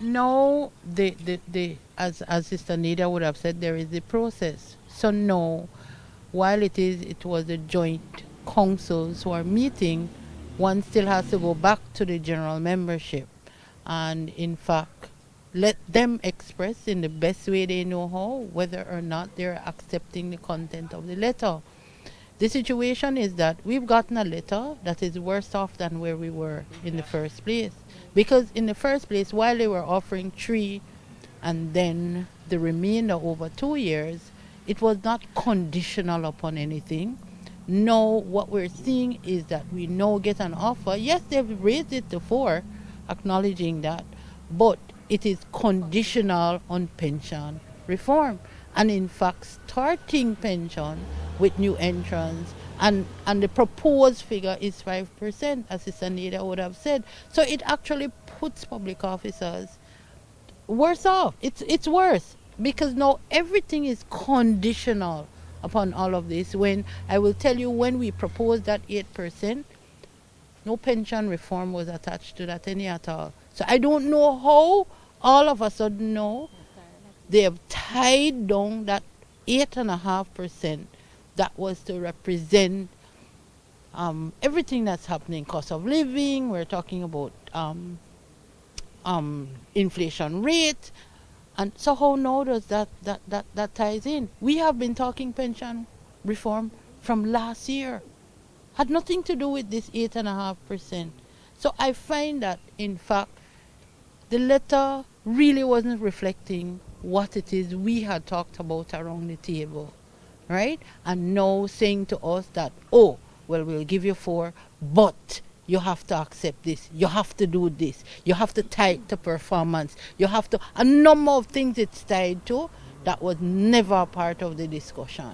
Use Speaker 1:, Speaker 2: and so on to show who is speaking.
Speaker 1: No, as Sister Nida would have said, there is the process. So no, while it was the joint councils who are meeting, one still has to go back to the general membership, and in fact, let them express in the best way they know how whether or not they're accepting the content of the letter. The situation is that we've gotten a letter that is worse off than where we were in the first place. Because in the first place, while they were offering 3 and then the remainder over 2 years, it was not conditional upon anything. Now, what we're seeing is that we now get an offer. Yes, they've raised it to 4, acknowledging that, but it is conditional on pension reform. And in fact, starting pension with new entrants, and the proposed figure is 5%, as Sister Neda would have said. So it actually puts public officers worse off. It's worse because now everything is conditional upon all of this. When I will tell you, when we proposed that 8%, no pension reform was attached to that any at all. So I don't know how all of a sudden now they have tied down that 8.5% that was to represent everything that's happening, cost of living. We're talking about inflation rate, and so how now does that ties in? We have been talking pension reform from last year. Had nothing to do with this 8.5%. So I find that in fact the letter really wasn't reflecting what it is we had talked about around the table, right? And now saying to us that, oh, well, we'll give you 4, but you have to accept this, you have to do this, you have to tie it to performance, you have to, a number of things it's tied to that was never part of the discussion.